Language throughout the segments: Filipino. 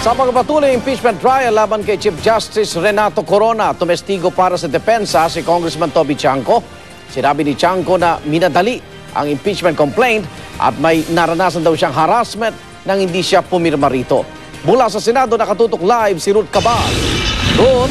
Sa pagpatuloy impeachment trial laban kay Chief Justice Renato Corona, tumestigo para sa depensa si Congressman Toby Chanco. Sinabi ni Chanco na minadali ang impeachment complaint at may naranasan daw siyang harassment nang hindi siya pumirma rito. Mula sa Senado, nakatutok live si Ruth Cabal. Ruth?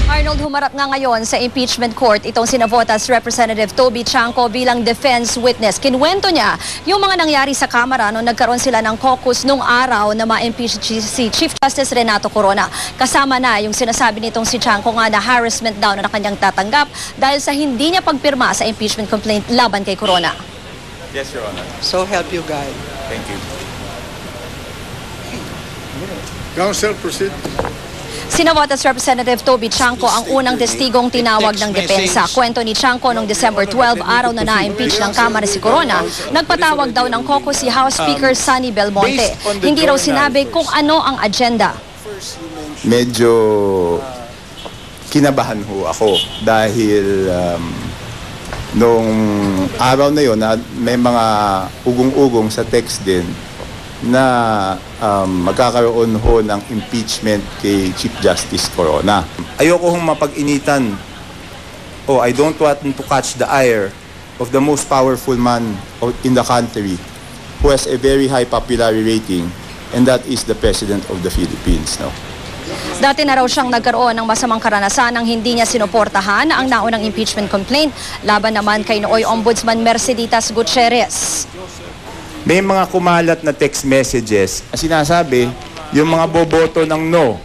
Arnold, humarap nga ngayon sa impeachment court itong sinavotas Representative Toby Chanco bilang defense witness. Kinwento niya yung mga nangyari sa Kamara nung nagkaroon sila ng caucus nung araw na ma-impeach si Chief Justice Renato Corona. Kasama na yung sinasabi nitong si Chanco nga na harassment daw na kanyang tatanggap dahil sa hindi niya pagpirma sa impeachment complaint laban kay Corona. Yes, Your Honor. So help you God. Thank you. Counsel, proceed. Sinavotas Representative Toby Chanco ang unang testigong tinawag ng depensa. Kwento ni Chanco noong December 12, araw na na-impeach ng Kamara si Corona, nagpatawag daw ng caucus si House Speaker Sonny Belmonte. Hindi raw sinabi kung ano ang agenda. Medyo kinabahan ho ako dahil nung araw na yon may mga ugong-ugong sa text din na magkakaroon ho ng impeachment kay Chief Justice Corona. Ayoko hong mapag-initan I don't want to catch the ire of the most powerful man in the country who has a very high popularity rating, and that is the President of the Philippines. No? Dati na raw siyang nagkaroon ng masamang karanasan nang hindi niya sinuportahan ang naunang impeachment complaint laban naman kay nooy Ombudsman Merceditas Gutierrez. May mga kumalat na text messages na sinasabi yung mga boboto ng no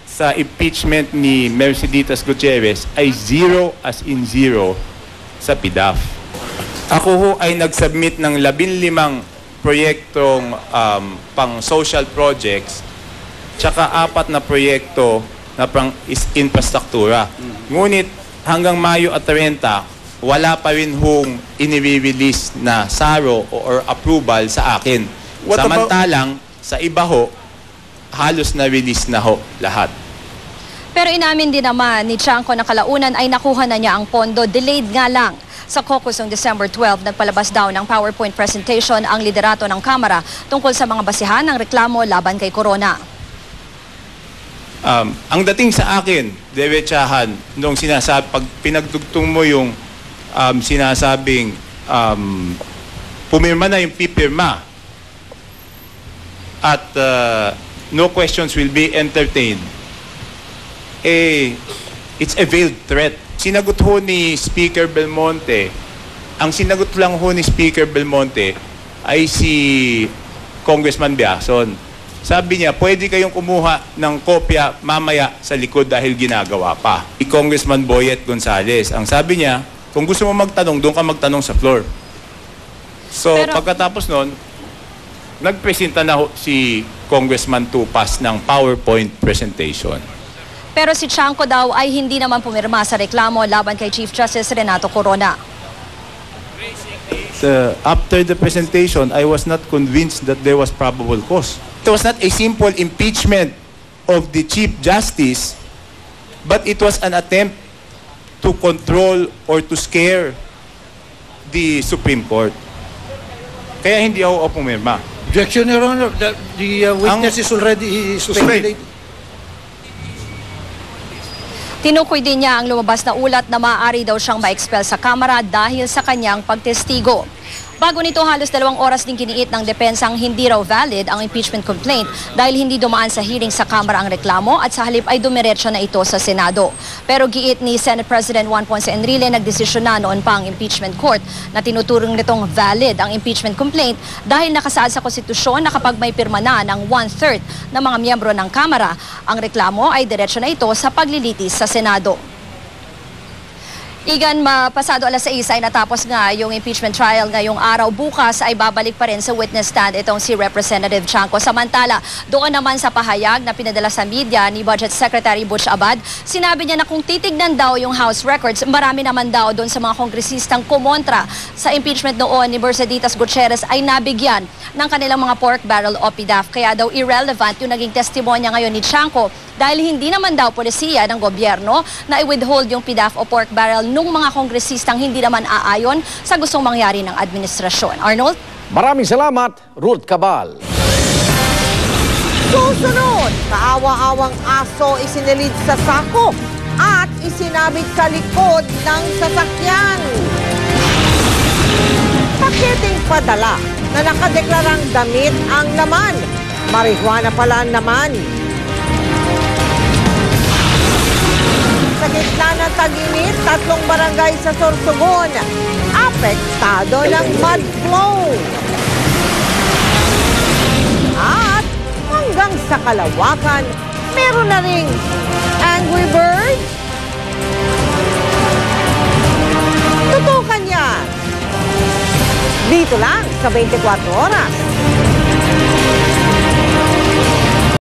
sa impeachment ni Merceditas Gutierrez ay 0 as in 0 sa PDAF. Ako ho ay nag-submit ng 15 proyektong pang social projects tsaka 4 na proyekto na pang infrastruktura. Ngunit hanggang Mayo at 30, wala pa rin hong inire-release na SARO or approval sa akin. Samantalang, sa iba ho, halos na-release na ho lahat. Pero inamin din naman ni Chanco na kalaunan ay nakuha na niya ang pondo. Delayed nga lang. Sa caucus ng December 12, nagpalabas daw ng PowerPoint presentation ang liderato ng Kamara tungkol sa mga basihan ng reklamo laban kay Corona. Ang dating sa akin, diretsahan, nung sinasabi, pag pinagdugtong mo yung sinasabing pumirma na yung pipirma at no questions will be entertained, it's a veiled threat. Sinagot ho ni Speaker Belmonte, ang sinagot lang ho ni Speaker Belmonte ay si Congressman Biason. Sabi niya, pwede kayong kumuha ng kopya mamaya sa likod dahil ginagawa pa. Si Congressman Boyet Gonzales, ang sabi niya, kung gusto mo magtanong, doon ka magtanong sa floor. So, pagkatapos nun, nagpresenta na si Congressman Tupas ng PowerPoint presentation. Pero si Chanco daw ay hindi naman pumirma sa reklamo laban kay Chief Justice Renato Corona. After the presentation, I was not convinced that there was probable cause. It was not a simple impeachment of the Chief Justice, but it was an attempt to control or to scare the Supreme Court. Kaya hindi ako pumirma. Objection, Your Honor. The witness is already suspended. Tinukoy din niya ang lumabas na ulat na maaari daw siyang ma-expel sa Kamara dahil sa kanyang pagtestigo. Bago nito, halos 2 oras din kiniit ng depensang hindi raw valid ang impeachment complaint dahil hindi dumaan sa hearing sa Kamara ang reklamo at sa halip ay dumiretso na ito sa Senado. Pero giit ni Senate President Juan Ponce Enrile, nagdesisyon na noon pa ang impeachment court na tinuturong nitong valid ang impeachment complaint dahil nakasaad sa konstitusyon na kapag may pirma na ng 1/3 ng mga miyembro ng Kamara, ang reklamo ay diretso na ito sa paglilitis sa Senado. Igan, pasado alas 6 ay natapos nga yung impeachment trial ngayong araw. Bukas ay babalik pa rin sa witness stand itong si Representative Chanco. Samantala, doon naman sa pahayag na pinadala sa media ni Budget Secretary Butch Abad, sinabi niya na kung titignan daw yung House records, marami naman daw doon sa mga kongresistang kumontra sa impeachment noon ni Merceditas Gutierrez ay nabigyan ng kanilang mga pork barrel o PDAF. Kaya daw irrelevant yung naging testimonya ngayon ni Chanco dahil hindi naman daw polisiya ng gobyerno na i-withhold yung PDAF o pork barrel nung mga kongresistang hindi naman aayon sa gustong mangyari ng administrasyon. Arnold? Maraming salamat, Ruth Cabal. Susunod, kaawa-awang aso isinilid sa sako at isinabit sa likod ng sasakyan. Paketeng padala na nakadeklarang damit ang laman. Marijuana pala ang laman. Sa gitna ng tag-init, 3 barangay sa Sorsogon apektado ng mud flow. At hanggang sa Kalawakan, meron na ring Angry Birds. Tutukan yan. Dito lang sa 24 Oras.